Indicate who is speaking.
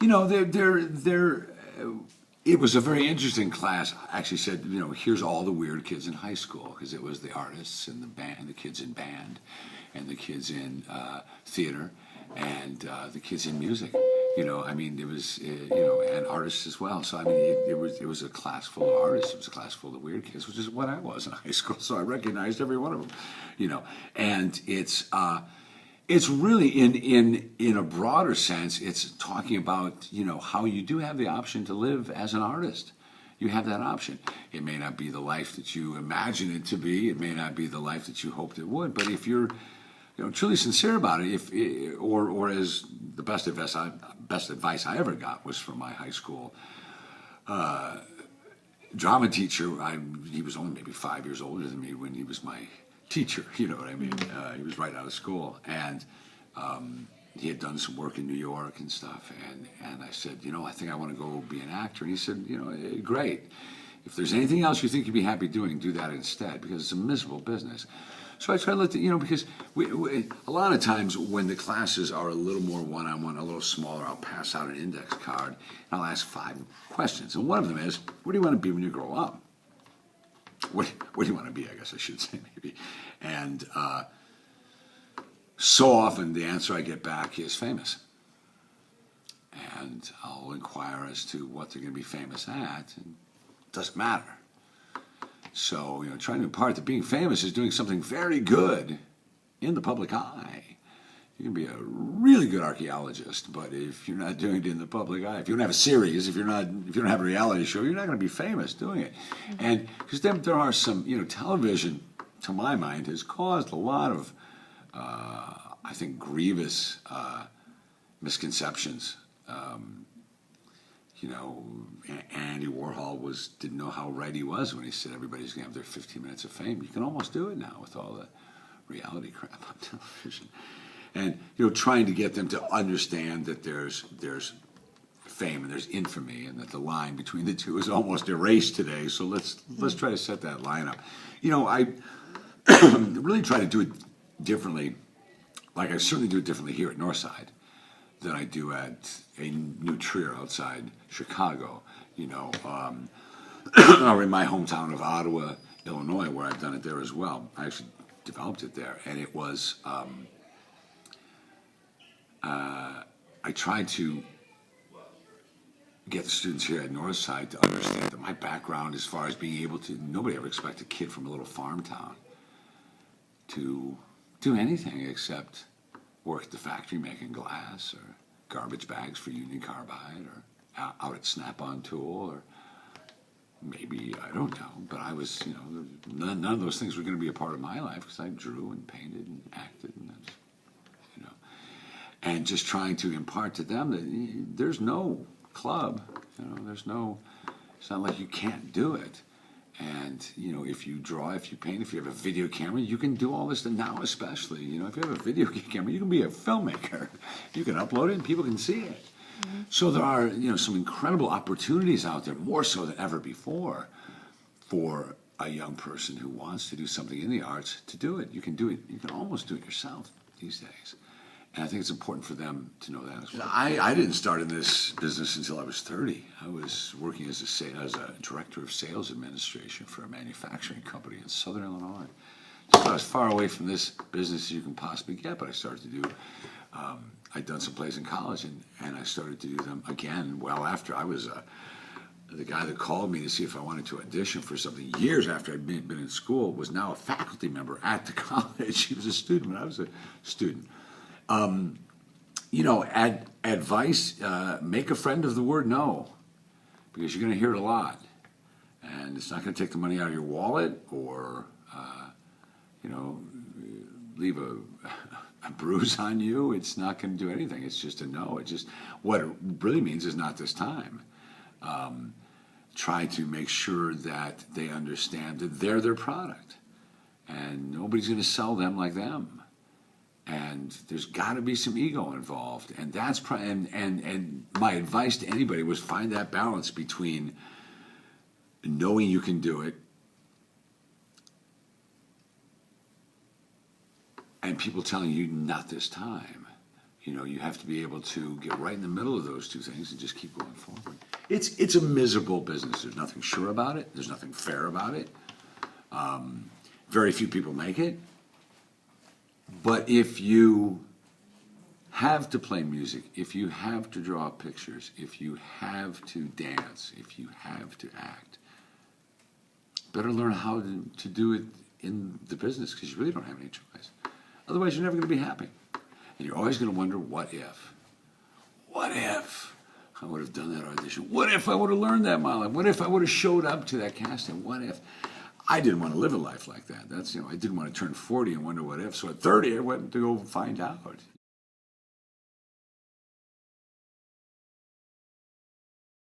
Speaker 1: No, they're. It was a very interesting class. I actually said, here's all the weird kids in high school, because it was the artists and the band, the kids in band, and the kids in theater, and the kids in music. It was, and artists as well. So it was a class full of artists. It was a class full of weird kids, which is what I was in high school. So I recognized every one of them, and it's really in a broader sense, it's talking about, how you do have the option to live as an artist. You have that option. It may not be the life that you imagine it to be. It may not be the life that you hoped it would. But if you're, truly sincere about it, or as the best advice I ever got was from my high school drama teacher. He was only maybe 5 years older than me when he was my teacher, you know what I mean? He was right out of school, and he had done some work in New York and stuff, and I said, I think I want to go be an actor. And he said, great. If there's anything else you think you'd be happy doing, do that instead, because it's a miserable business. So I try to let because a lot of times when the classes are a little more one-on-one, a little smaller, I'll pass out an index card, and I'll ask 5 questions. And one of them is, what do you want to be when you grow up? What do you want to be, I guess I should say, maybe. And so often the answer I get back is famous. And I'll inquire as to what they're going to be famous at, and it doesn't matter. So, trying to impart that being famous is doing something very good in the public eye. You can be a really good archaeologist, but if you're not doing it in the public eye, if you don't have a series, if you don't have a reality show, you're not going to be famous doing it. And because there are some, television, to my mind, has caused a lot of, I think, grievous misconceptions. Andy Warhol didn't know how right he was when he said everybody's going to have their 15 minutes of fame. You can almost do it now with all the reality crap on television. And trying to get them to understand that there's fame and there's infamy, and that the line between the two is almost erased today. So let's try to set that line up. I really try to do it differently. Like I certainly do it differently here at Northside than I do at a New Trier outside Chicago. Or in my hometown of Ottawa, Illinois, where I've done it there as well. I actually developed it there, and it was. I tried to get the students here at Northside to understand that my background, as far as being able to, nobody ever expects a kid from a little farm town to do anything except work at the factory making glass, or garbage bags for Union Carbide, or out at Snap-on Tool, or maybe, I don't know, but I was, none of those things were going to be a part of my life, because I drew and painted and acted, and and just trying to impart to them that there's no club, it's not like you can't do it. And, if you draw, if you paint, if you have a video camera, you can do all this. And now especially, if you have a video camera, you can be a filmmaker. You can upload it and people can see it. Mm-hmm. So there are, some incredible opportunities out there, more so than ever before, for a young person who wants to do something in the arts to do it. You can do it. You can almost do it yourself these days. And I think it's important for them to know that as well. I didn't start in this business until I was 30. I was working as a director of sales administration for a manufacturing company in Southern Illinois. So I was far away from this business as you can possibly get, but I started to do, I'd done some plays in college, and I started to do them again well after. I was the guy that called me to see if I wanted to audition for something years after I'd been in school was now a faculty member at the college. He was a student when I was a student. Advice, make a friend of the word no, because you're going to hear it a lot. And it's not going to take the money out of your wallet or, leave a bruise on you. It's not going to do anything. It's just a no. What it really means is not this time. Try to make sure that they understand that they're their product. And nobody's going to sell them like them. And there's got to be some ego involved, and that's and my advice to anybody was find that balance between knowing you can do it and people telling you not this time. You know, you have to be able to get right in the middle of those two things and just keep going forward. It's a miserable business. There's nothing sure about it. There's nothing fair about it. Very few people make it. But if you have to play music, if you have to draw pictures, if you have to dance, if you have to act, better learn how to do it in the business, because you really don't have any choice. Otherwise, you're never going to be happy. And you're always going to wonder, what if? What if I would have done that audition? What if I would have learned that mile? What if I would have showed up to that casting? What if? I didn't want to live a life like that. That's, I didn't want to turn 40 and wonder what if. So at 30, I went to go find out.